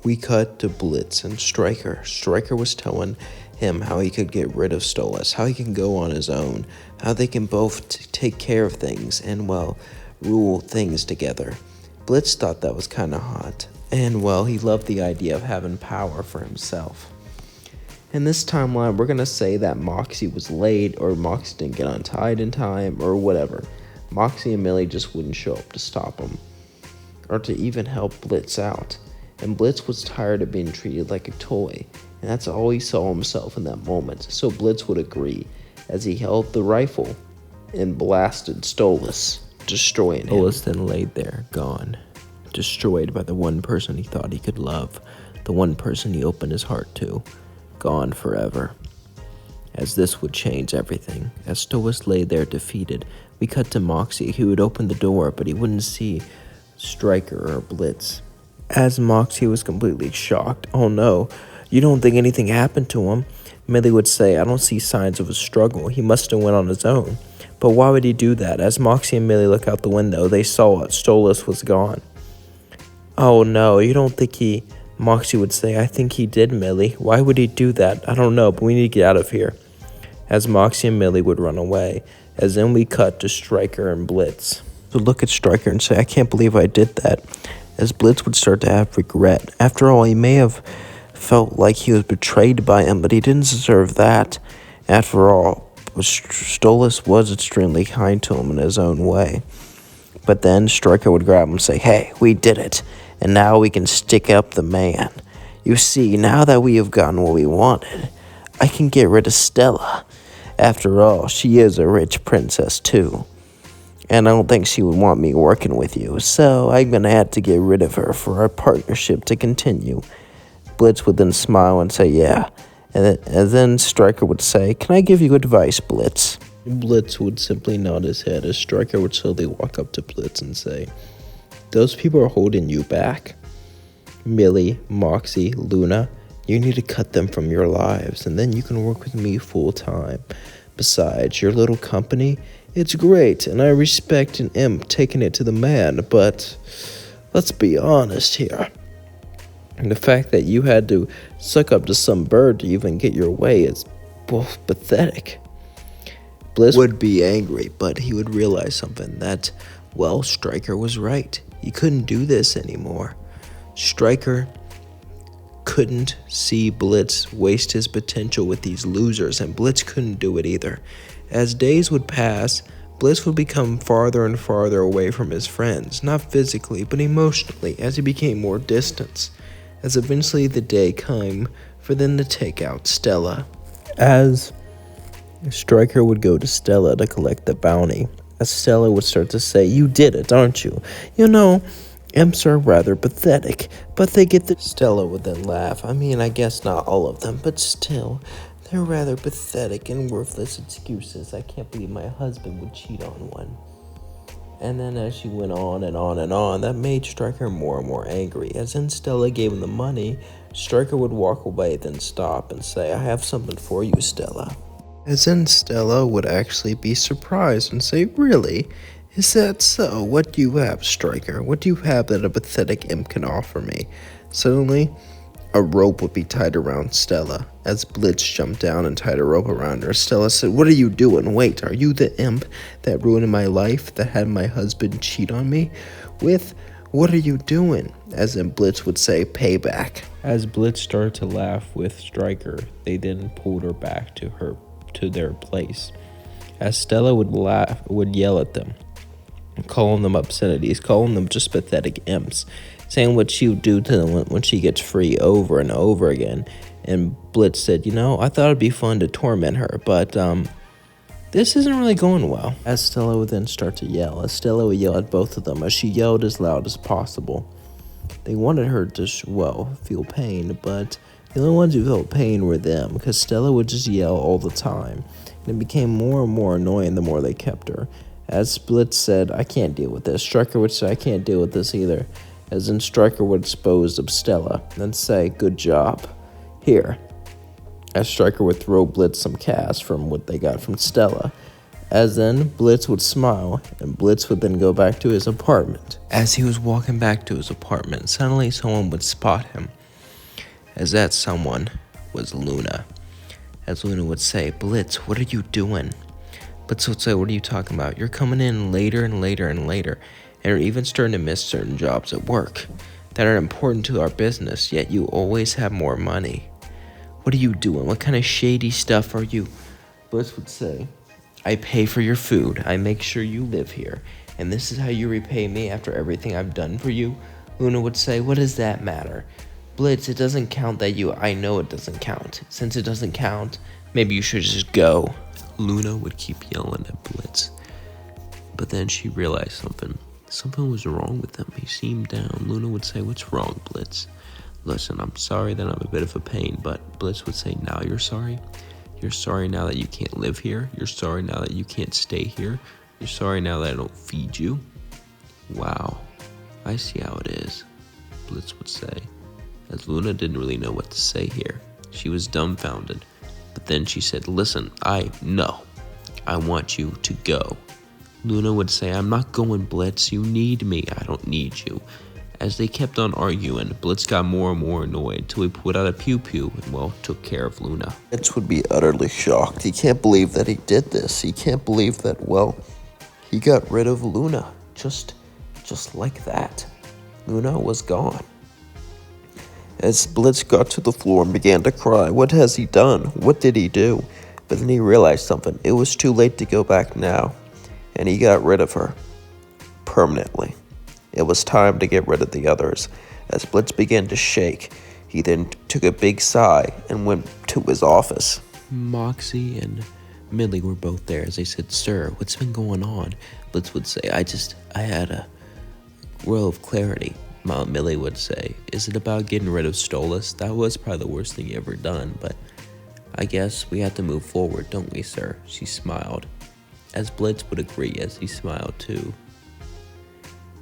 We cut to Blitz and Striker. Striker was telling him how he could get rid of Stolas, how he can go on his own, how they can both take care of things and, well, rule things together. Blitz thought that was kind of hot, and, well, he loved the idea of having power for himself. In this timeline, we're going to say that Moxxie was late, or Moxxie didn't get untied in time, or whatever. Moxxie and Millie just wouldn't show up to stop him, or to even help Blitz out. And Blitz was tired of being treated like a toy, and that's all he saw himself in that moment, so Blitz would agree, as he held the rifle and blasted Stolas, destroying him. Stolas then laid there, gone, destroyed by the one person he thought he could love, the one person he opened his heart to, gone forever. As this would change everything, as Stolas lay there defeated, we cut to Moxxie, who would open the door, but he wouldn't see Striker or Blitz. As Moxxie was completely shocked. "Oh no, you don't think anything happened to him?" Millie would say, "I don't see signs of a struggle. He must have went on his own." But why would he do that? As Moxxie and Millie look out the window, they saw it. Stolas was gone. "Oh no, you don't think he..." Moxxie would say, "I think he did, Millie. Why would he do that? I don't know, but we need to get out of here." As Moxxie and Millie would run away, as then we cut to Striker and Blitz. So look at Striker and say, "I can't believe I did that." As Blitz would start to have regret. After all, he may have felt like he was betrayed by him, but he didn't deserve that. After all, Stolas was extremely kind to him in his own way. But then Striker would grab him and say, "Hey, we did it, and now we can stick up the man. You see, now that we have gotten what we wanted, I can get rid of Stella. After all, she is a rich princess too. And I don't think she would want me working with you, so I'm going to have to get rid of her for our partnership to continue." Blitz would then smile and say, "Yeah." And then Striker would say, "Can I give you advice, Blitz?" Blitz would simply nod his head as Striker would slowly walk up to Blitz and say, "Those people are holding you back. Millie, Moxxie, Luna, you need to cut them from your lives, and then you can work with me full time. Besides, your little company, it's great, and I respect an imp taking it to the man, but let's be honest here. And the fact that you had to suck up to some bird to even get your way is both pathetic." Blitz would be angry, but he would realize something, that, well, Striker was right. He couldn't do this anymore. Striker couldn't see Blitz waste his potential with these losers, and Blitz couldn't do it either. As days would pass, Blitz would become farther and farther away from his friends, not physically, but emotionally, as he became more distant, as eventually the day came for them to take out Stella. As Striker would go to Stella to collect the bounty, as Stella would start to say, "You did it, aren't you? You know, imps are rather pathetic, but they get the..." Stella would then laugh. "I mean, I guess not all of them, but still, they're rather pathetic and worthless excuses. I can't believe my husband would cheat on one." And then as she went on and on and on, that made Striker more and more angry. As then Stella gave him the money, Striker would walk away, then stop and say, "I have something for you, Stella." As then Stella would actually be surprised and say, "Really? Is that so? What do you have, Striker? What do you have that a pathetic imp can offer me?" Suddenly, a rope would be tied around Stella. As Blitz jumped down and tied a rope around her, Stella said, "What are you doing? Wait, are you the imp that ruined my life, that had my husband cheat on me with? What are you doing?" As then Blitz would say, "Payback." As Blitz started to laugh with Striker, they then pulled her back to their place. As Stella would yell at them, calling them obscenities, calling them just pathetic imps, saying what she would do to them when she gets free over and over again. And Blitz said, "You know, I thought it'd be fun to torment her, but this isn't really going well." As Stella would then start to yell, as Stella would yell at both of them, as she yelled as loud as possible. They wanted her to, feel pain, but the only ones who felt pain were them, because Stella would just yell all the time. And it became more and more annoying the more they kept her. As Blitz said, "I can't deal with this." Striker would say, "I can't deal with this either." As then Striker would dispose of Stella, then say, "Good job. Here." As Striker would throw Blitz some cash from what they got from Stella. As then Blitz would smile, and Blitz would then go back to his apartment. As he was walking back to his apartment, suddenly someone would spot him. as that someone was Luna. As Luna would say, Blitz, what are you doing? Blitz would say, what are you talking about? You're coming in later and later and later, and you're even starting to miss certain jobs at work that are important to our business, yet you always have more money. What are you doing? What kind of shady stuff are you? Blitz would say, I pay for your food. I make sure you live here. And this is how you repay me after everything I've done for you? Luna would say, what does that matter? Blitz, it doesn't count that I know it doesn't count. Since it doesn't count, maybe you should just go. Luna would keep yelling at Blitz. But then she realized something. Something was wrong with him. He seemed down. Luna would say, what's wrong, Blitz? Listen, I'm sorry that I'm a bit of a pain, but Blitz would say, now you're sorry? You're sorry now that you can't live here? You're sorry now that you can't stay here? You're sorry now that I don't feed you? Wow, I see how it is, Blitz would say, as Luna didn't really know what to say here. She was dumbfounded, but then she said, listen, I want you to go. Luna would say, I'm not going, Blitz, you need me, I don't need you. As they kept on arguing, Blitz got more and more annoyed till he put out a pew-pew and, well, took care of Luna. Blitz would be utterly shocked. He can't believe that he did this. He can't believe that, well, he got rid of Luna. Just like that. Luna was gone. As Blitz got to the floor and began to cry, what has he done? What did he do? But then he realized something. It was too late to go back now. And he got rid of her. Permanently. It was time to get rid of the others. As Blitz began to shake, he then took a big sigh and went to his office. Moxxie and Millie were both there as they said, sir, what's been going on? Blitz would say, I had a row of clarity. Millie would say, is it about getting rid of Stolas? That was probably the worst thing you ever done, but I guess we have to move forward, don't we, sir? She smiled. As Blitz would agree as he smiled too.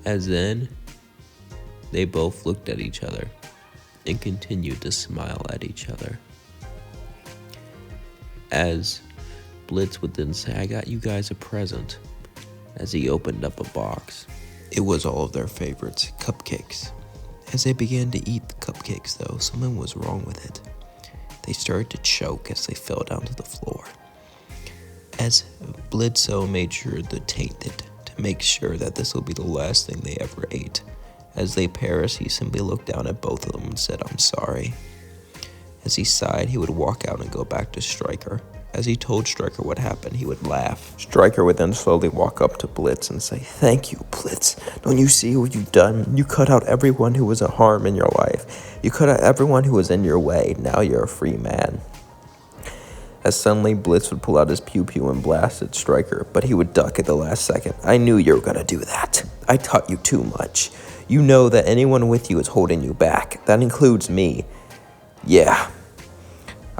As then, they both looked at each other and continued to smile at each other. As Blitz would then say, I got you guys a present, as he opened up a box. It was all of their favorites, cupcakes. As they began to eat the cupcakes, though, something was wrong with it. They started to choke as they fell down to the floor. As Blitzo made sure to taste it, to make sure that this will be the last thing they ever ate. As they perished, he simply looked down at both of them and said, I'm sorry. As he sighed, he would walk out and go back to Stryker. As he told Stryker what happened, he would laugh. Stryker would then slowly walk up to Blitz and say, thank you, Blitz. Don't you see what you've done? You cut out everyone who was a harm in your life. You cut out everyone who was in your way. Now you're a free man. As suddenly, Blitz would pull out his pew-pew and blast at Stryker, but he would duck at the last second. I knew you were going to do that. I taught you too much. You know that anyone with you is holding you back. That includes me. Yeah.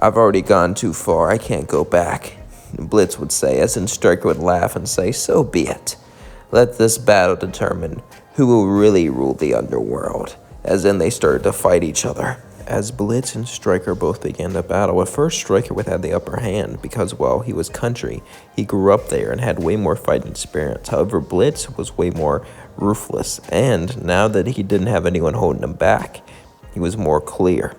I've already gone too far. I can't go back. Blitz would say, as then Stryker would laugh and say, so be it. Let this battle determine who will really rule the underworld. As then they started to fight each other. As Blitz and Stryker both began to battle, at first Stryker would have the upper hand because, well, he was country. He grew up there and had way more fighting experience. However, Blitz was way more ruthless, and now that he didn't have anyone holding him back, he was more clear.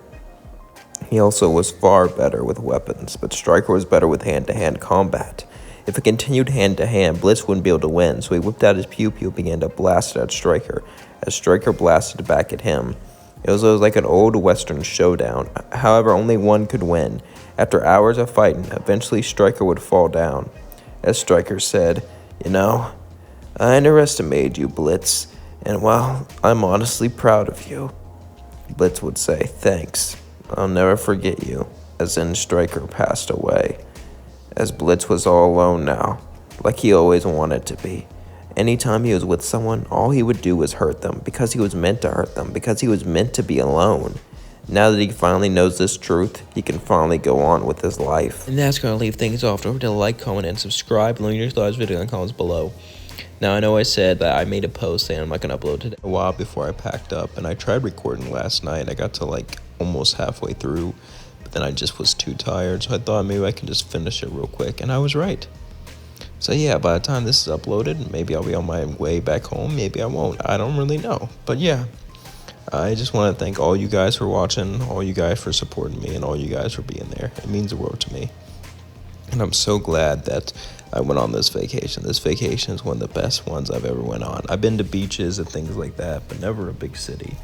He also was far better with weapons, but Stryker was better with hand-to-hand combat. If it continued hand-to-hand, Blitz wouldn't be able to win, so he whipped out his pew-pew and began to blast it at Stryker. As Stryker blasted back at him, it was like an old Western showdown. However, only one could win. After hours of fighting, eventually Stryker would fall down. As Stryker said, you know, I underestimated you, Blitz, and well, I'm honestly proud of you. Blitz would say, thanks. I'll never forget you. As then Stryker passed away. As Blitz was all alone now, like he always wanted to be. Anytime he was with someone, all he would do was hurt them because he was meant to hurt them, because he was meant to be alone. Now that he finally knows this truth, he can finally go on with his life. And that's going to leave things off. Don't forget to like, comment, and subscribe. Leave your thoughts video in the comments below. Now, I know I said that I made a post saying I'm not going to upload today. A while before I packed up, and I tried recording last night. I got to like almost halfway through, but then I just was too tired, so I thought maybe I can just finish it real quick, and I was right. So yeah, by the time this is uploaded, maybe I'll be on my way back home, maybe I won't. I don't really know. But yeah, I just want to thank all you guys for watching, all you guys for supporting me, and all you guys for being there. It means the world to me. And I'm so glad that I went on this vacation. This vacation is one of the best ones I've ever went on. I've been to beaches and things like that, but never a big city.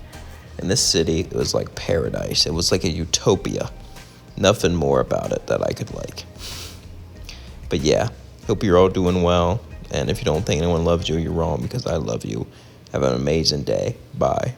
And this city, it was like paradise. It was like a utopia. Nothing more about it that I could like. But yeah, hope you're all doing well. And if you don't think anyone loves you, you're wrong, because I love you. Have an amazing day. Bye.